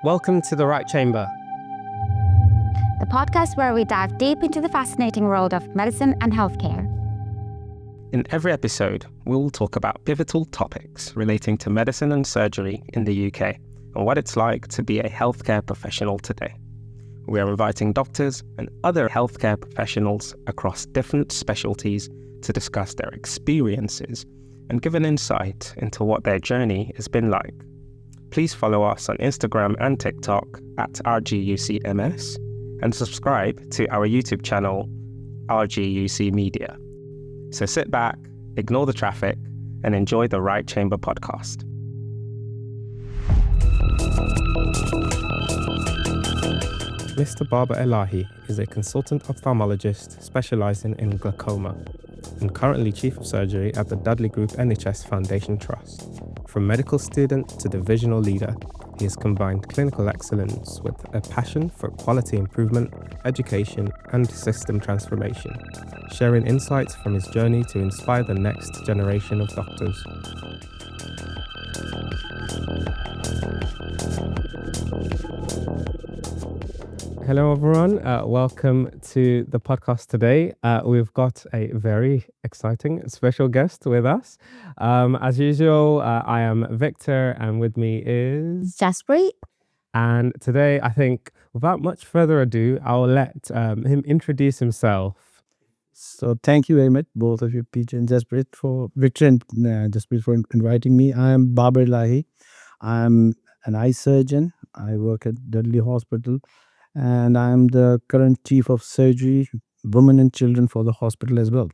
Welcome to the Right Chamber. The podcast where we dive deep into the fascinating world of medicine and healthcare. In every episode, we will talk about pivotal topics relating to medicine and surgery in the UK and what it's like to be a healthcare professional today. We are inviting doctors and other healthcare professionals across different specialties to discuss their experiences and give an insight into what their journey has been like. Please follow us on Instagram and TikTok at RGUCMS and subscribe to our YouTube channel, RGUC Media. So sit back, ignore the traffic, and enjoy the Right Chamber podcast. Mr. Baba Elahi is a consultant ophthalmologist specialising in glaucoma and currently Chief of Surgery at the Dudley Group NHS Foundation Trust. From medical student to divisional leader, he has combined clinical excellence with a passion for quality improvement, education, and system transformation, sharing insights from his journey to inspire the next generation of doctors. Hello everyone, welcome to the podcast today. We've got a very exciting special guest with us. As usual, I am Victor and with me is Jaspreet. And today I think without much further ado, I'll let him introduce himself. So thank you very much, both of you, Peter and Jaspreet, for Victor and Jaspreet for inviting me. I am Baba Elahi. I'm an eye surgeon. I work at Dudley Hospital. And I'm the current Chief of Surgery, Women and Children for the hospital as well.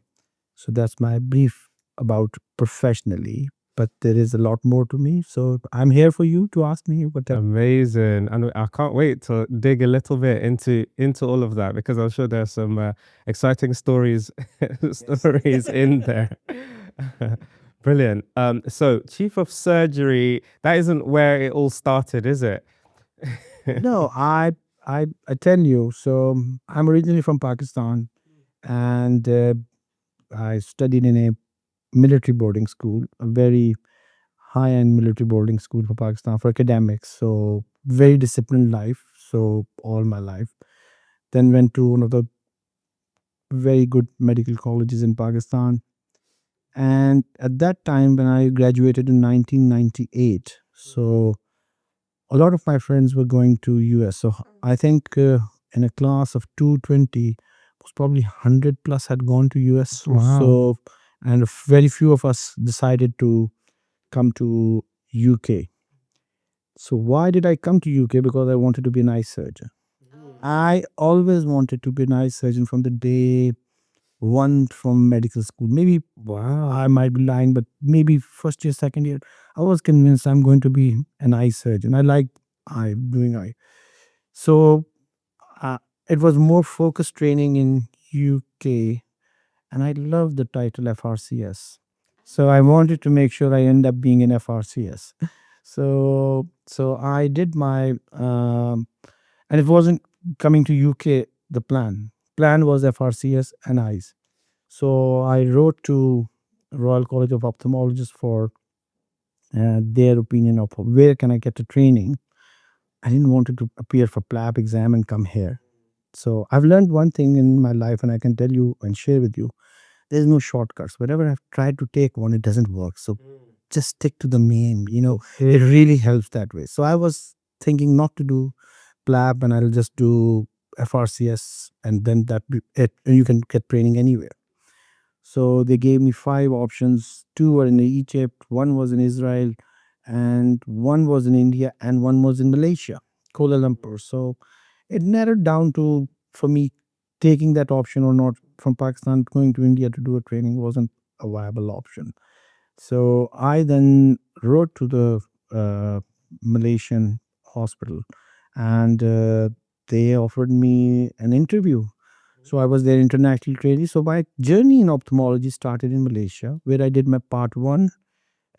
So that's my brief about professionally. But there is a lot more to me. So I'm here for you to ask me whatever. Amazing. And I can't wait to dig a little bit into all of that because I'm sure there's some exciting stories in there. Brilliant. So Chief of Surgery, that isn't where it all started, is it? No, I tell you, so I'm originally from Pakistan and I studied in a military boarding school, a very high-end military boarding school for Pakistan for academics. So very disciplined life, so all my life. Then went to one of the very good medical colleges in Pakistan. And at that time when I graduated in 1998, so a lot of my friends were going to US. So I think in a class of 220, was probably 100 plus had gone to US. Wow. So, and very few of us decided to come to UK. So why did I come to UK? Because I wanted to be an eye surgeon. I always wanted to be an eye surgeon from the day one from medical school. Maybe I might be lying, but maybe first year, second year, I was convinced I'm going to be an eye surgeon. I like doing eye. So it was more focused training in UK, and I love the title FRCS. So I wanted to make sure I end up being an FRCS. So I did my, and it wasn't coming to UK. The plan was FRCS and eyes. So I wrote to Royal College of Ophthalmologists for their opinion of where can I get a training. I didn't want to appear for PLAB exam and come here. So I've learned one thing in my life, and I can tell you and share with you. There's no shortcuts. Whenever I've tried to take one, it doesn't work. So just stick to the main. It really helps that way. So I was thinking not to do PLAB, and I'll just do FRCS, and then that be it. And you can get training anywhere. So they gave me 5 options. 2 were in Egypt, 1 was in Israel, and 1 was in India, and 1 was in Malaysia, Kuala Lumpur. So it narrowed down to, for me, taking that option or not. From Pakistan, going to India to do a training wasn't a viable option. So I then wrote to the Malaysian hospital, and they offered me an interview. So I was their international trainee. So my journey in ophthalmology started in Malaysia, where I did my part 1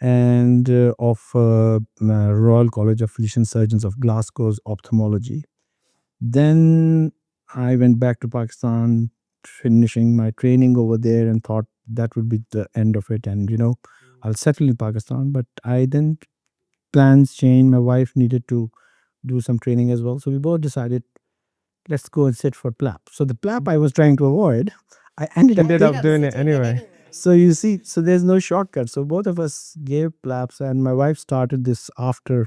and of Royal College of Physician Surgeons of Glasgow's ophthalmology. Then I went back to Pakistan, finishing my training over there, and thought that would be the end of it. And, I'll settle in Pakistan. But I then plans changed. My wife needed to do some training as well. So we both decided, let's go and sit for PLAP. So the PLAP I was trying to avoid, I Ended up doing it anyway. so you see, so there's no shortcut. So both of us gave PLAPs, and my wife started this after,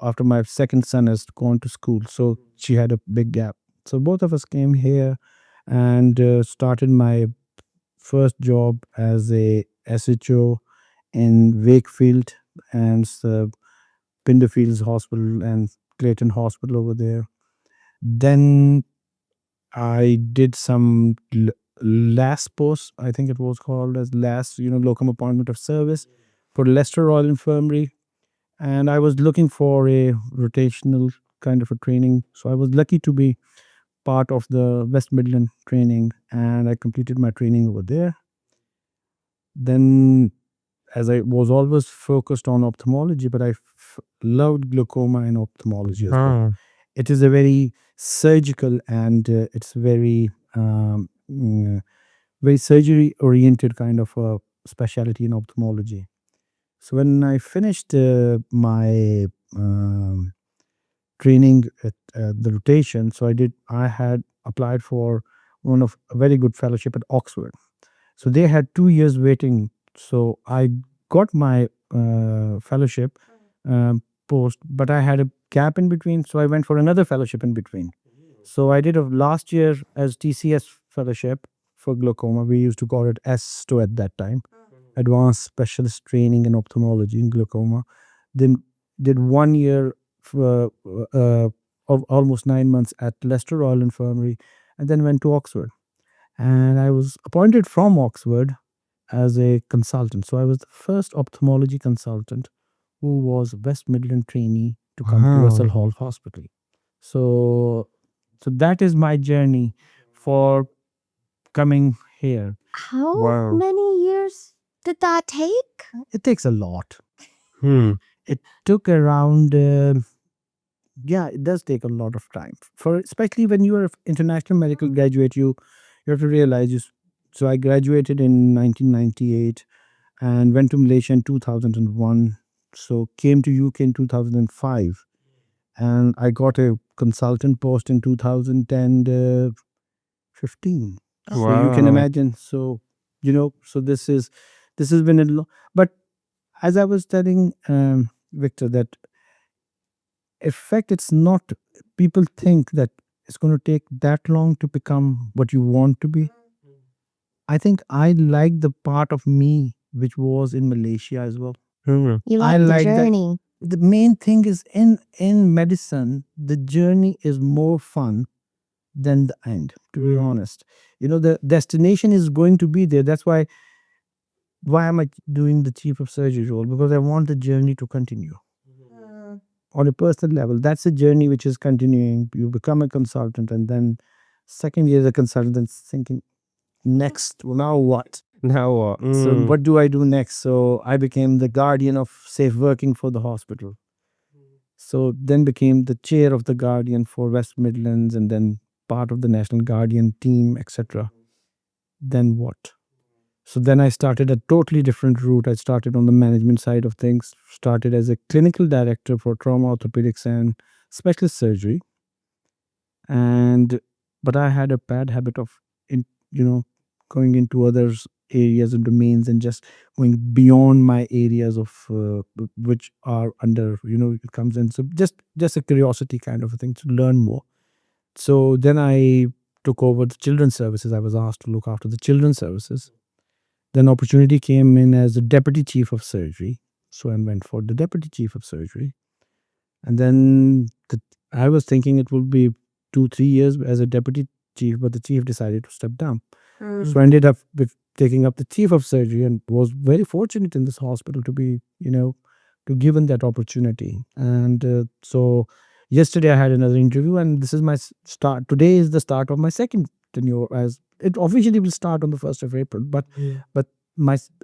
after my second son has gone to school. So she had a big gap. So both of us came here and started my first job as a SHO in Wakefield and Pinderfields Hospital and Clayton Hospital over there. Then I did some LAS post, I think it was called as LAS, locum appointment of service for Leicester Royal Infirmary. And I was looking for a rotational kind of a training. So I was lucky to be part of the West Midland training, and I completed my training over there. Then, as I was always focused on ophthalmology, but I loved glaucoma and ophthalmology as well. It is a very surgical and it's very surgery oriented kind of a specialty in ophthalmology. So when I finished my training at the rotation, so I had applied for one of a very good fellowship at Oxford. So they had 2 years waiting. So I got my fellowship post, but I had a gap in between. So I went for another fellowship in between. So I did a last year as TCS fellowship for glaucoma. We used to call it STO at that time, Advanced Specialist Training in Ophthalmology in Glaucoma. Then did 1 year of almost 9 months at Leicester Royal Infirmary, and then went to Oxford. And I was appointed from Oxford as a consultant. So I was the first ophthalmology consultant who was West Midland trainee to come to Russell Hall Hospital. So that is my journey for coming here. How Wow. many years did that take? It takes a lot. Hmm. It took around it does take a lot of time, for especially when you are an international medical graduate. You have to realize so I graduated in 1998 and went to Malaysia in 2001. So came to UK in 2005, and I got a consultant post in 2015. So you can Wow. imagine. So so this has been but as I was telling Victor, that in fact it's not, people think that it's going to take that long to become what you want to be. I think I like the part of me which was in Malaysia as well. Hmm. You I like the like that. journey. The main thing is in medicine, the journey is more fun than the end, to be honest. The destination is going to be there. That's why am I doing the chief of surgery role? Because I want the journey to continue on a personal level. That's a journey which is continuing. You become a consultant, and then second year as a consultant, then thinking next, now what? Now what? So what do I do next? So I became the guardian of safe working for the hospital. So then became the chair of the guardian for West Midlands, and then part of the national guardian team, etc. Then what? So then I started a totally different route. I started on the management side of things, started as a clinical director for trauma, orthopedics, and specialist surgery. But I had a bad habit of, in, going into others areas and domains and just going beyond my areas of which are under, it comes in. So just a curiosity kind of a thing to learn more. So then I took over the children's services. I was asked to look after the children's services. Then opportunity came in as a deputy chief of surgery. So I went for the deputy chief of surgery. And then I was thinking it would be 2-3 years as a deputy chief, but the chief decided to step down. So I ended up taking up the chief of surgery, and was very fortunate in this hospital to be, to given that opportunity. And so yesterday I had another interview, and this is my start. Today is the start of my second tenure, as it officially will start on the 1st of April. But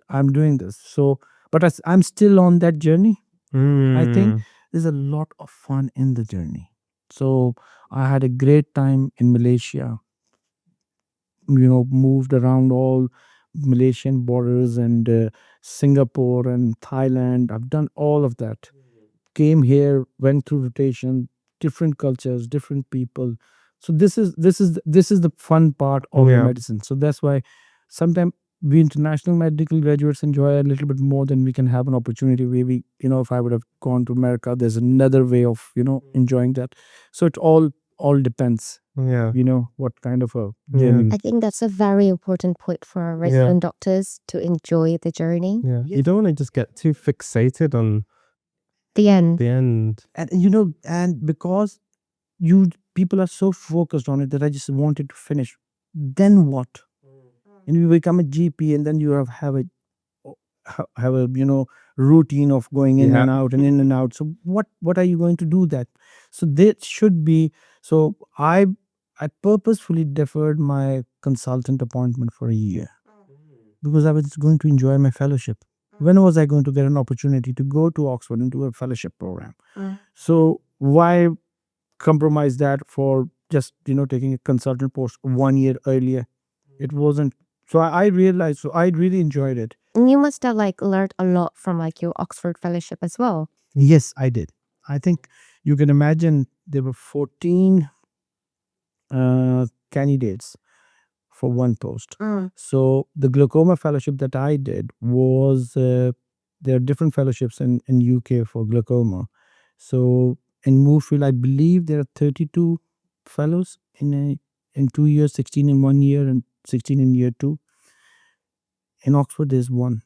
I'm doing this. So, but I'm still on that journey. I think there's a lot of fun in the journey. So I had a great time in Malaysia. Moved around all Malaysian borders and Singapore and Thailand. I've done all of that. came here, went through rotation, different cultures, different people. So this is the fun part of the Yeah. medicine. So that's why sometimes we international medical graduates enjoy a little bit more than we can have an opportunity. Maybe, if I would have gone to America, there's another way of, enjoying that. So it all depends, Yeah. what kind of a Yeah. journey. I think that's a very important point for our resident doctors to enjoy the journey. Yeah. You don't want to just get too fixated on The end. the end. And and because people are so focused on it that I just wanted to finish. Then what? And you become a GP, and then you have a routine of going in Yeah. and out and in and out. So what are you going to do that? So that should be. So I purposefully deferred my consultant appointment for a year because I was going to enjoy my fellowship. When was I going to get an opportunity to go to Oxford and do a fellowship program? So why compromise that for just taking a consultant post 1 year earlier? It wasn't. So I realized. So I really enjoyed it. And you must have learned a lot from your Oxford fellowship as well. Yes, I did. I think you can imagine there were 14 candidates for one post. So the glaucoma fellowship that I did was there are different fellowships in UK for glaucoma. So in Moorfield, I believe there are 32 fellows in 2 years, 16 in 1 year, and 16 in year two. In Oxford, there's one.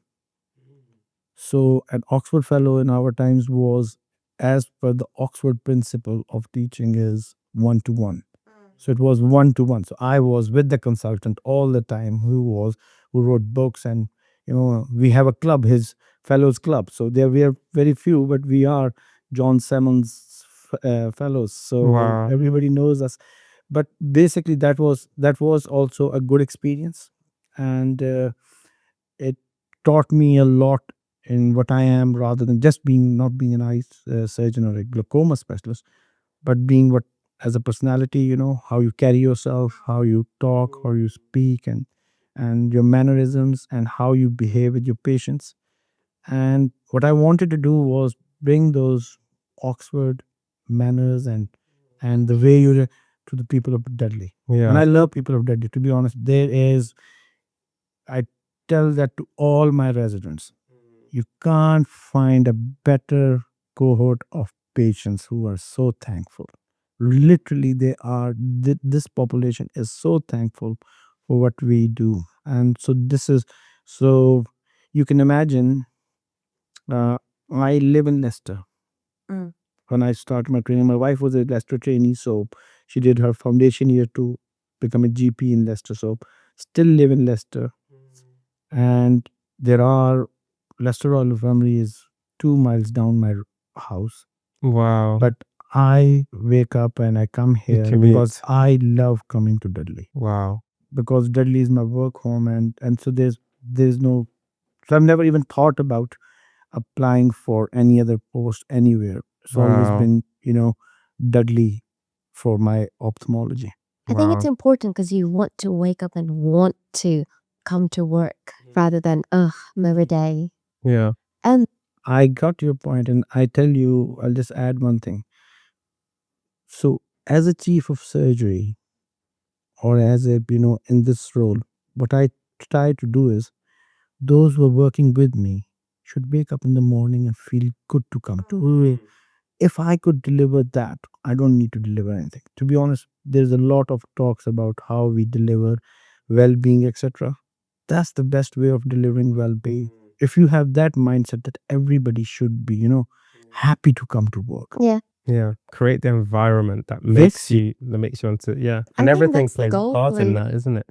So an Oxford fellow in our times was, as per the Oxford principle of teaching, is 1-to-1. So it was 1-to-1. So I was with the consultant all the time, who wrote books, and we have a club, his fellows club. So there we are very few, but we are John Simmons fellows. So Wow. everybody knows us. But basically, that was also a good experience, and it taught me a lot in what I am, rather than just not being an eye surgeon or a glaucoma specialist, but being what, as a personality, how you carry yourself, how you talk, how you speak, and your mannerisms, and how you behave with your patients. And what I wanted to do was bring those Oxford manners and the way to the people of Dudley. Yeah. And I love people of Dudley. To be honest, I tell that to all my residents. You can't find a better cohort of patients who are so thankful. Literally, this population is so thankful for what we do. And so you can imagine, I live in Leicester. When I started my training, my wife was a Leicester trainee, so she did her foundation year to become a GP in Leicester. So still live in Leicester. And Leicester Royal Infirmary is 2 miles down my house. Wow. But I wake up and I come here commute. because I love coming to Dudley, Wow. because Dudley is my work home, and so there's no. So I've never even thought about applying for any other post anywhere. It's always Wow. been Dudley for my ophthalmology. I think it's Wow. important because you want to wake up and want to come to work rather than, another day. Yeah. And I got your point, and I tell you, I'll just add one thing. So, as a chief of surgery, or as a in this role, what I try to do is, those who are working with me should wake up in the morning and feel good to come to it. If I could deliver that, I don't need to deliver anything. To be honest, there's a lot of talks about how we deliver well-being, etc. That's the best way of delivering well-being. If you have that mindset that everybody should be, happy to come to work. yeah, Yeah. Create the environment that Yes. makes you want to. Yeah. I And think everything that's the plays a goal, part in like- that, isn't it?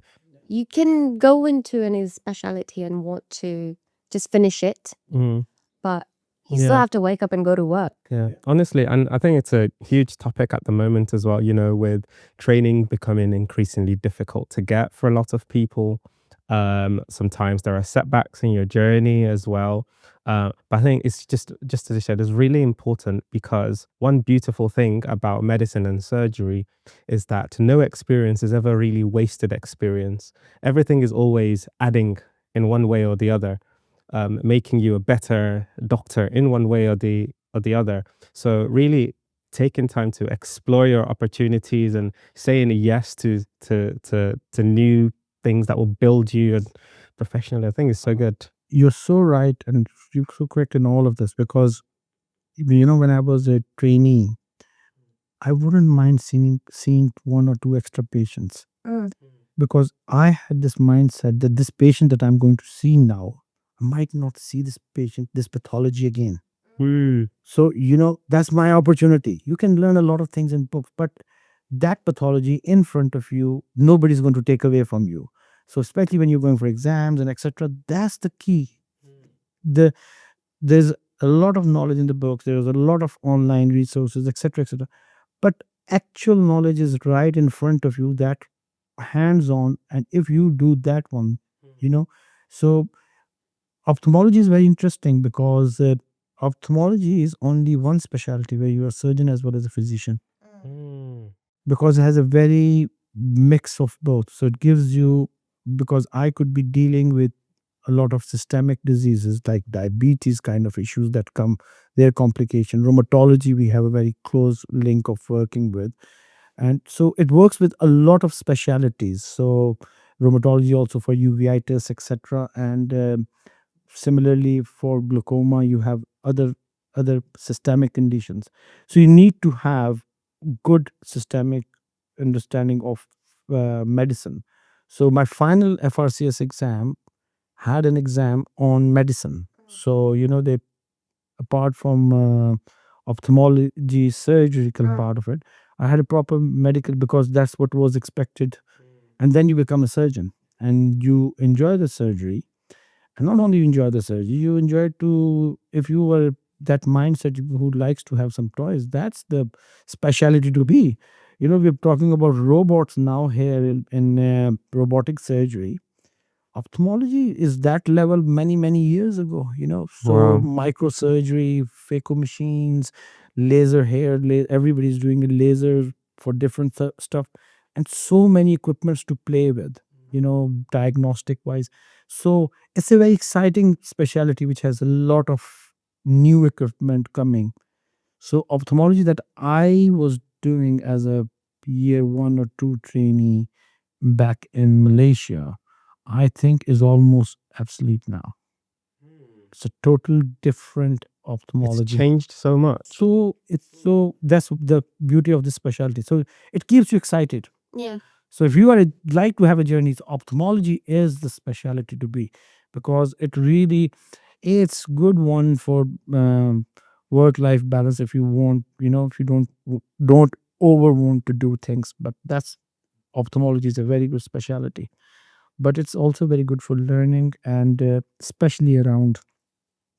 you can go into any specialty and want to just finish it, Mm. but you still Yeah. have to wake up and go to work. Yeah, honestly, and I think it's a huge topic at the moment as well, with training becoming increasingly difficult to get for a lot of people. Sometimes there are setbacks in your journey as well. But I think it's just as I said, it's really important, because one beautiful thing about medicine and surgery is that no experience is ever really wasted experience. Everything is always adding in one way or the other, making you a better doctor in one way or or the other. So really taking time to explore your opportunities and saying yes to new things that will build you and professionally, I think is so good. You're so right, and you're so correct in all of this, because when I was a trainee, I wouldn't mind seeing one or two extra patients, because I had this mindset that this patient that I'm going to see now, I might not see this pathology again. So, that's my opportunity. You can learn a lot of things in books, but that pathology in front of you, nobody's going to take away from you. So, especially when you're going for exams and etc., that's the key. The There's a lot of knowledge in the books. There's a lot of online resources, etc., etc. But actual knowledge is right in front of you, that hands on. And if you do that one, you know, so ophthalmology is very interesting, because ophthalmology is only one specialty where you're a surgeon as well as a physician, Mm. because it has a very mix of both. So it gives you, because I could be dealing with a lot of systemic diseases like diabetes kind of issues that come, their complication. Rheumatology, we have a very close link of working with. And so it works with a lot of specialities. So rheumatology also for uveitis, etc. And similarly for glaucoma, you have other systemic conditions. So you need to have good systemic understanding of medicine. So my final FRCS exam had an exam on medicine. So they, apart from ophthalmology surgical part of it, I had a proper medical, because that's what was expected. And then you become a surgeon and you enjoy the surgery. And not only you enjoy the surgery, you enjoy to, if you were that mindset who likes to have some toys, that's the specialty to be. We're talking about robots now here in robotic surgery. Ophthalmology is that level many years ago. So Wow. microsurgery, phaco machines, laser hair, everybody's doing a laser for different stuff, and so many equipments to play with, diagnostic wise. So it's a very exciting specialty which has a lot of new equipment coming. So ophthalmology that I was doing as a year one or two trainee back in Malaysia, I think is almost obsolete now. It's a total different It's ophthalmology. changed so much. So that's the beauty of this specialty. So it keeps you excited. Yeah. So if you like to have a journey, ophthalmology is the specialty to be, because it really, it's good one for work life balance. If you want, if you don't over want to do things, but that's, ophthalmology is a very good specialty. But it's also very good for learning, and especially around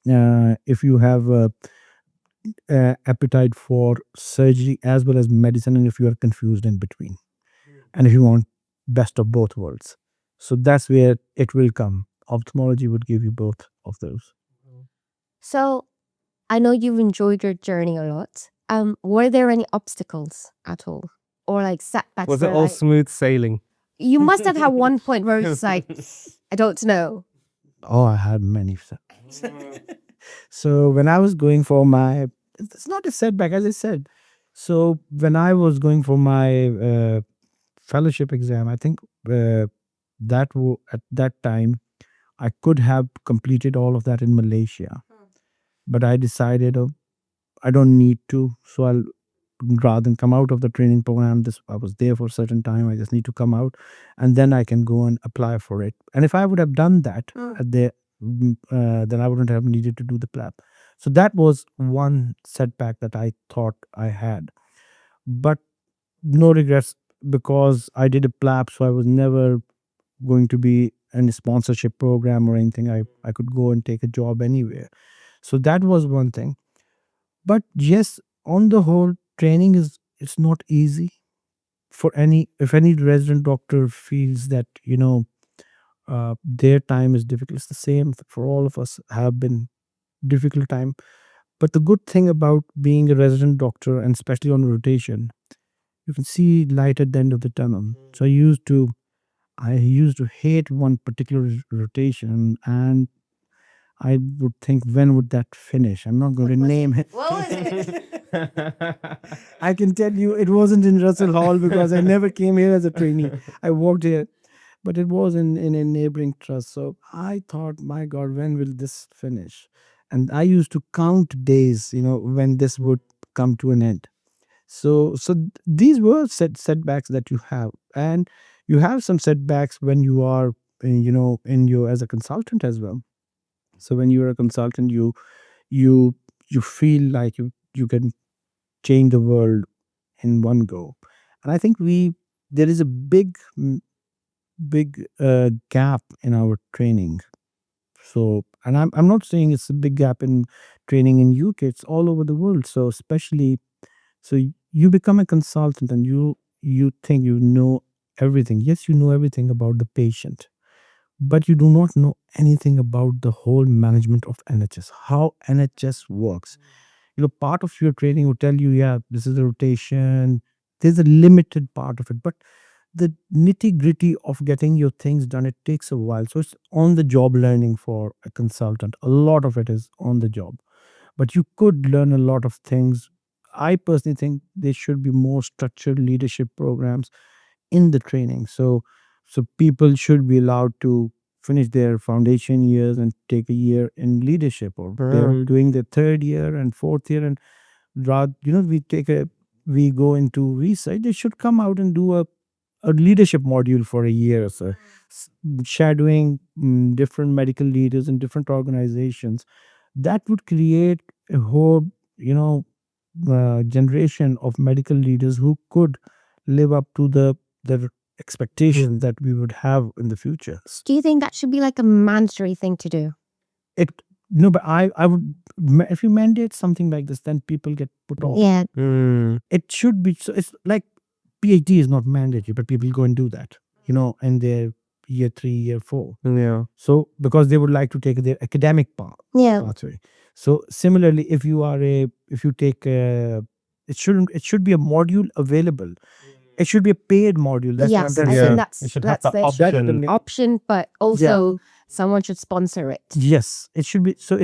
if you have appetite for surgery as well as medicine, and if you are confused in between, and if you want best of both worlds. So that's where it will come. Ophthalmology would give you both of those. So I know you've enjoyed your journey a lot. Were there any obstacles at all, or like setbacks? Was it where, all like, smooth sailing? you must have had one point where it's like, I don't know. Oh, I had many. So when I was going for my, it's not a setback, as I said. So when I was going for my fellowship exam, I think at that time I could have completed all of that in Malaysia, but I decided, oh, I don't need to. So I'll, rather than come out of the training program, this, I was there for a certain time, I just need to come out, and then I can go and apply for it. And if I would have done that at the then I wouldn't have needed to do the PLAB. So that was one setback that I thought I had, but no regrets, because I did a PLAB, so I was never going to be in a sponsorship program or anything. I could go and take a job anywhere. So that was one thing. But yes, on the whole, training is, it's not easy for any, if any resident doctor feels that their time is difficult. It's the same for all of us, have been difficult time. But the good thing about being a resident doctor, and especially on rotation, you can see light at the end of the tunnel. So I used to hate one particular rotation, and I would think, when would that finish? I'm not going to name it. What was it? I can tell you it wasn't in Russell Hall because I never came here as a trainee. I worked here, but it was in a neighboring trust. So I thought, my God, when will this finish? And I used to count days, when this would come to an end. So these were setbacks that you have, and you have some setbacks when you are, in your as a consultant as well. So when you're a consultant, you you feel like you can change the world in one go. And I think we there is a big gap in our training. So, and I'm not saying it's a big gap in training in UK, it's all over the world. So especially, you become a consultant and you think you know everything. Yes, you know everything about the patient, but you do not know anything about the whole management of NHS, how NHS works. Part of your training will tell you, yeah, this is a rotation. There's a limited part of it, but the nitty gritty of getting your things done, it takes a while. So it's on the job learning for a consultant. A lot of it is on the job, but you could learn a lot of things. I personally think there should be more structured leadership programs in the training. So people should be allowed to finish their foundation years and take a year in leadership, or they're doing their third year and fourth year, and rather, we go into research, they should come out and do a leadership module for a year or so, shadowing different medical leaders in different organizations. That would create a whole, generation of medical leaders who could live up to the expectation that we would have in the future. Do you think that should be like a mandatory thing to do? It No, but I would, if you mandate something like this, then people get put off. Yeah. It should be, so it's like PhD is not mandatory, but people go and do that, in their year 3, year 4. Yeah. So because they would like to take their academic Yeah. pathway. So similarly, if you take it should be a module available. It should be a paid module. That's Yes, what I'm I saying. think that's It should have that's the the option. option, but also someone should sponsor it. Yes, it should be. So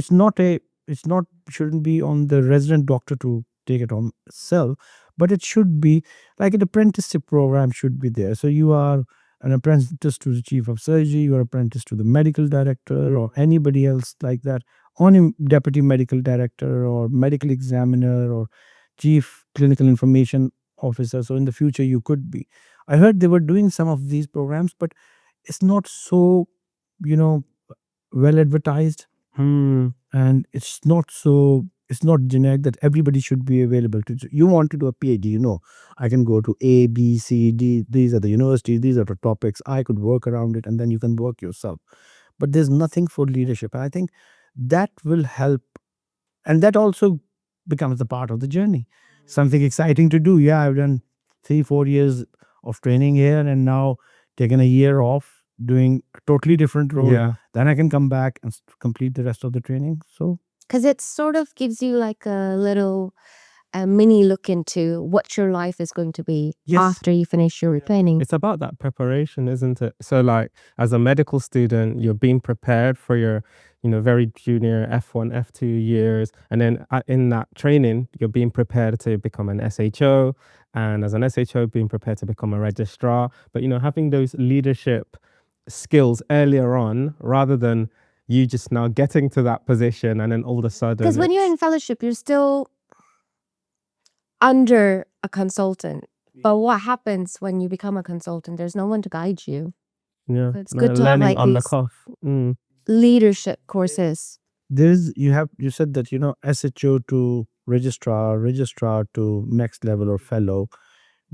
shouldn't be on the resident doctor to take it on itself, but it should be like an apprenticeship program should be there. So you are an apprentice to the chief of surgery, you are apprentice to the medical director or anybody else like that, on a deputy medical director or medical examiner or chief clinical information officer. So in the future you could be. I heard they were doing some of these programs, but it's not so, you know, well advertised, and it's not generic that everybody should be available to. You want to do a PhD, I can go to A, B, C, D, these are the universities, these are the topics, I could work around it, and then you can work yourself. But there's nothing for leadership. I think that will help, and that also becomes a part of the journey, something exciting to do. Yeah, I've done 3-4 years of training here, and now taken a year off doing a totally different role. Yeah. Then I can come back and complete the rest of the training. So Because it sort of gives you like a little mini look into what your life is going to be Yes. after you finish your training. It's about that preparation, isn't it? So like as a medical student, you're being prepared for your, very junior F1, F2 years. And then in that training, you're being prepared to become an SHO. And as an SHO, being prepared to become a registrar. But, having those leadership skills earlier on, rather than you just now getting to that position and then all of a sudden. Because when you're in fellowship, you're still under a consultant. But what happens when you become a consultant? There's no one to guide you. Yeah, It's good to have learning like on the these cuff. leadership courses. you said that, SHO to registrar to next level or fellow,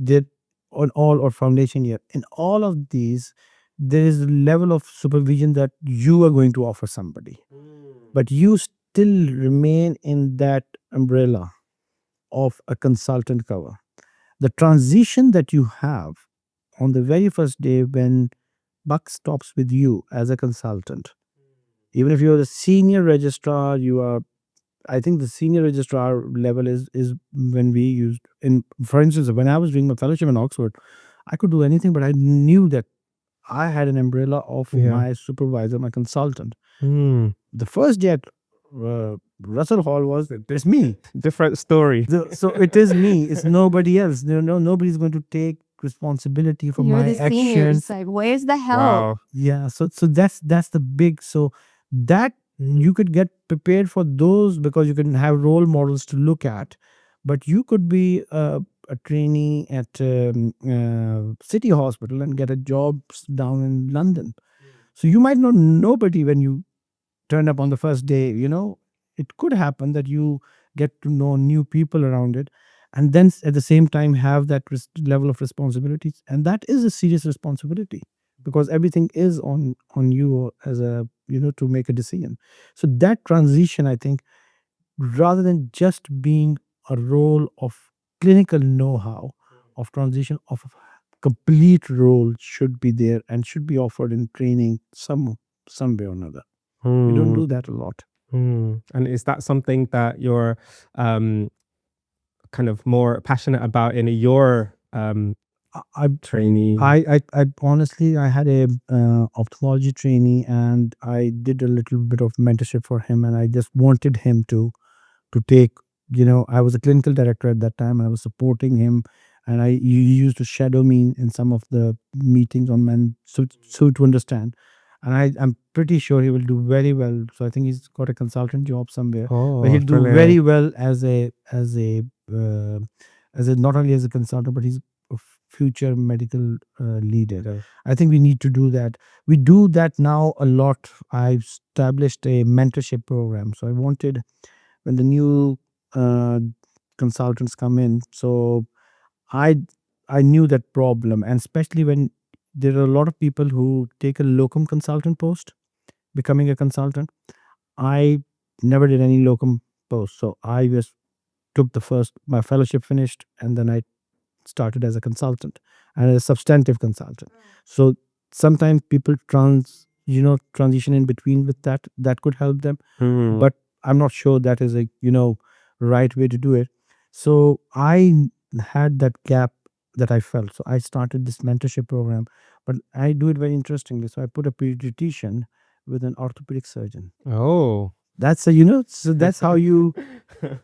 did on all or foundation year. In all of these, there is a level of supervision that you are going to offer somebody, but you still remain in that umbrella of a consultant cover. The transition that you have on the very first day when buck stops with you as a consultant, even if you're a senior registrar, I think the senior registrar level is when we used for instance, when I was doing my fellowship in Oxford, I could do anything, but I knew that I had an umbrella of Yeah. my supervisor, my consultant. Mm. The first day at Russell Hall was it's me. Different story. So it is me. It's nobody else. Nobody's going to take responsibility for You're my the senior. action. It's like, where's the help? Wow. Yeah. So that's the big. So that you could get prepared for those because you can have role models to look at, but you could be a trainee at City Hospital and get a job down in London. So you might not know nobody when you turn up on the first day. It could happen that you get to know new people around it, and then at the same time have that level of responsibilities, and that is a serious responsibility because everything is on you as a to make a decision. So that transition, I think, rather than just being a role of clinical know-how, of transition of a complete role should be there and should be offered in training some way or another. We don't do that a lot. And is that something that you're um, kind of more passionate about in your I trainee? I honestly, I had a ophthalmology trainee, and I did a little bit of mentorship for him, and I just wanted him to take. I was a clinical director at that time, and I was supporting him, and he used to shadow me in some of the meetings on men, so to understand. And I'm pretty sure he will do very well. So I think he's got a consultant job somewhere, but Oh, he'll do brilliant. very well uh, as a not only as a consultant, but he's a future medical leader. Yeah. I think we need to do that. We do that now a lot. I've established a mentorship program. So I wanted when the new uh, consultants come in. So I I knew that problem, and especially when there are a lot of people who take a locum consultant post, becoming a consultant. I never did any locum post, so I just took the first my fellowship finished, and then I started as a consultant and a substantive consultant. So sometimes people transition in between with that could help them, Mm. but I'm not sure that is a right way to do it. So I had that gap that I felt. So I started this mentorship program, but I do it very interestingly. So I put a pediatrician with an orthopedic surgeon. Oh. That's so that's how you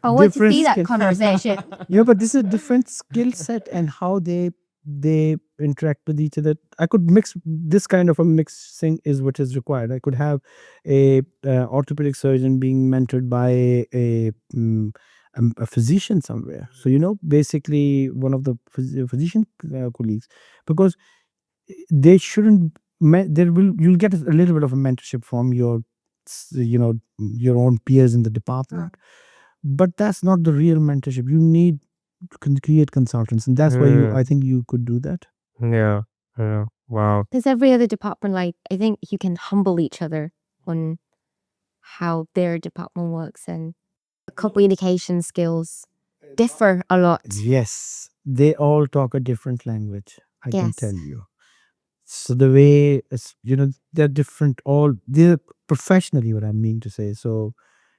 I want to different see that skill. conversation. Yeah, but this is a different skill set and how they interact with each other. I could mix this kind of a mixing is what is required. I could have a orthopedic surgeon being mentored by a physician somewhere. So basically one of the physician colleagues, because they shouldn't. There will you'll get a little bit of a mentorship from your your own peers in the department, but that's not the real mentorship. You need to create consultants, and that's why I think you could do that. Yeah. Yeah. Wow. Because every other department, like, I think you can humble each other on how their department works, and communication skills differ a lot. Yes, they all talk a different language. I can tell Yes. you. So the way it's they're different. All they're professionally what I mean to say. So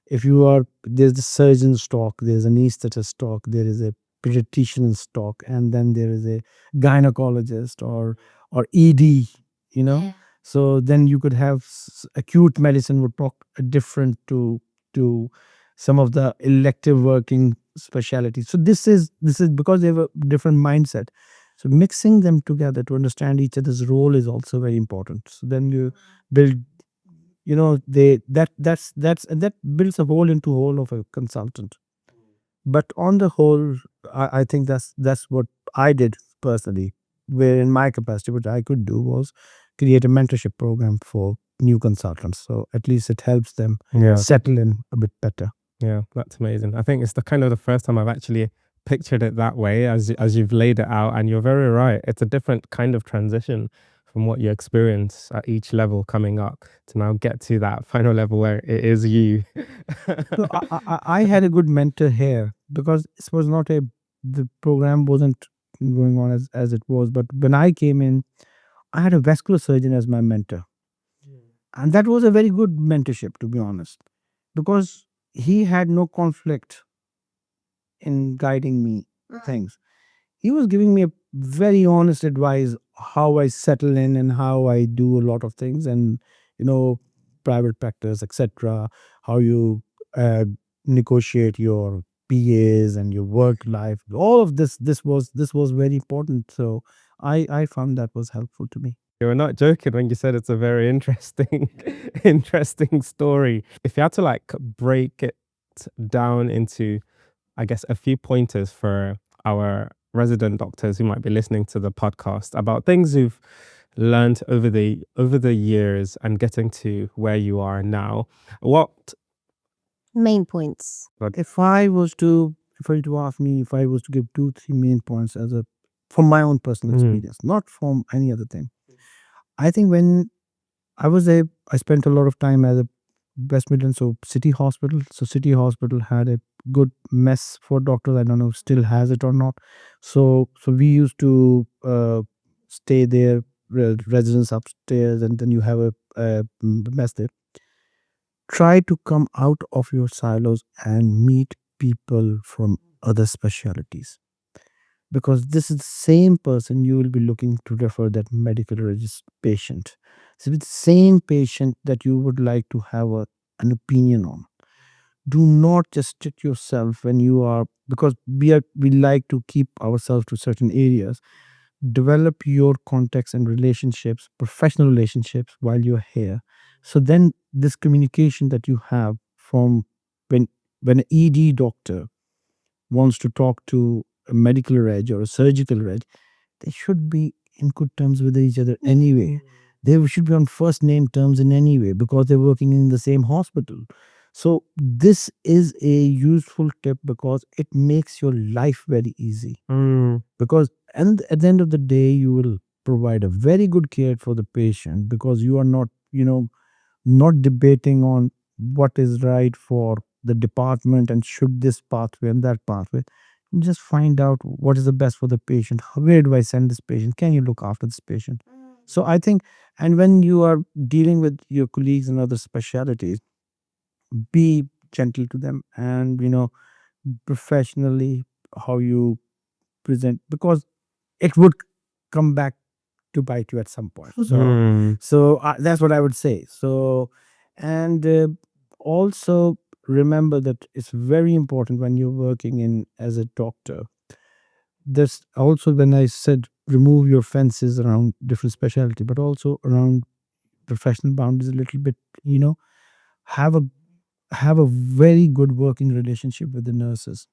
if you are there's the surgeon's talk, there's an anesthetist talk, there is a pediatrician's talk, and then there is a gynecologist or ED. You know, Yeah. so then you could have acute medicine would talk different to some of the elective working specialties. So this is because they have a different mindset. So mixing them together to understand each other's role is also very important. So then you build they that's and that builds a whole into whole of a consultant. But on the whole, I think that's what I did personally, where in my capacity what I could do was create a mentorship program for new consultants, so at least it helps them Yeah. settle in a bit better. Yeah. That's amazing. I think it's the kind of the first time I've actually pictured it that way as you've laid it out, and you're very right. It's a different kind of transition from what you experience at each level coming up to now get to that final level where it is you. So I had a good mentor here because this was not a the program wasn't going on as it was, but when I came in, I had a vascular surgeon as my mentor. And that was a very good mentorship, to be honest, because he had no conflict in guiding me things. He was giving me a very honest advice how I settle in and how I do a lot of things, and private practice, etc. How you uh, negotiate your PAs and your work life. All of this was very important. So I found that was helpful to me. You were not joking when you said it's a very interesting, interesting story. If you had to like break it down into, I guess, a few pointers for our resident doctors who might be listening to the podcast about things you've learned over the years and getting to where you are now, what Main points. If you ask me, if I was to give 2 3 main points from my own personal experience, not from any other thing. I think when I spent a lot of time at the West Midlands, so City Hospital. So City Hospital had a good mess for doctors. I don't know if still has it or not. So we used to stay there, residents upstairs, and then you have a mess there. Try to come out of your silos and meet people from other specialties, because this is the same person you will be looking to refer that medical patient. So it's the same patient that you would like to have an opinion on. Do not just restrict yourself when you are, because we like to keep ourselves to certain areas. Develop your contacts and relationships, professional relationships, while you're here. So then this communication that you have from when an ED doctor wants to talk to a medical reg or a surgical reg, they should be in good terms with each other anyway. They should be on first name terms in any way, because they're working in the same hospital. So this is a useful tip because it makes your life very easy. Because and at the end of the day, you will provide a very good care for the patient, because you are not debating on what is right for the department and should this pathway and that pathway. You just find out what is the best for the patient. Where do I send this patient? Can you look after this patient? So I think, and when you are dealing with your colleagues in other specialties, be gentle to them, and professionally how you present, because it would come back to bite you at some point. So that's what I would say. So, and also remember that it's very important when you're working in as a doctor. This also, when I said remove your fences around different specialty, but also around professional boundaries a little bit. Have a have a very good working relationship with the nurses.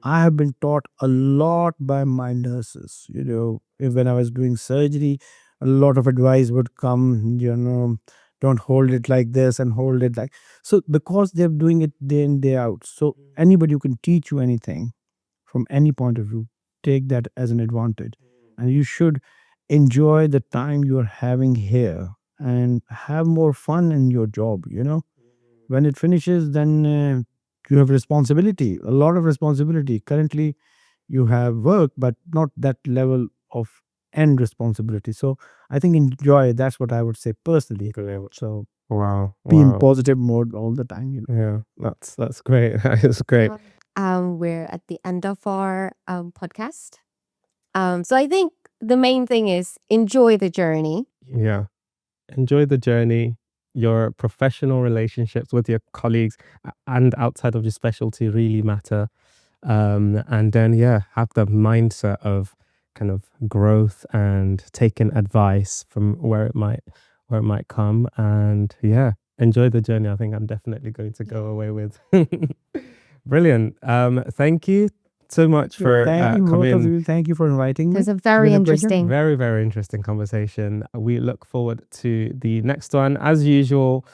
I have been taught a lot by my nurses. When I was doing surgery, a lot of advice would come, don't hold it like this and hold it like so, because they're doing it day in, day out. So anybody who can teach you anything from any point of view, take that as an advantage. And you should enjoy the time you are having here and have more fun in your job. When it finishes, then you have responsibility, a lot of responsibility. Currently you have work, but not that level of end responsibility. So I think enjoy, that's what I would say personally. So Wow. be in positive mode all the time. Yeah, that's great. That's great. We're at the end of our podcast. So I think the main thing is enjoy the journey. Yeah. Enjoy the journey. Your professional relationships with your colleagues and outside of your specialty really matter. And then, have the mindset of kind of growth and taking advice from where it might come. And enjoy the journey. I think I'm definitely going to go away with. Brilliant. Thank you so much for coming. Thank you for inviting me. It was a very Been a pleasure. interesting. Very, very interesting conversation. We look forward to the next one. As usual,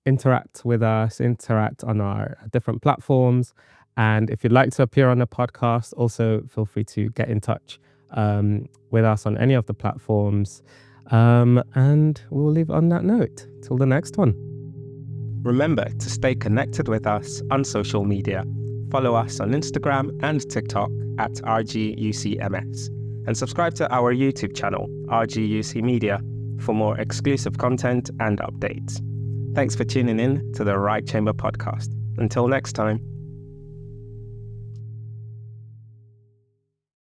interact with us, interact on our different platforms. And if you'd like to appear on the podcast, also feel free to get in touch with us on any of the platforms. And we'll leave on that note. Till the next one. Remember to stay connected with us on social media. Follow us on Instagram and TikTok at RGUCMS. And subscribe to our YouTube channel, RGUC Media, for more exclusive content and updates. Thanks for tuning in to the Right Chamber podcast. Until next time.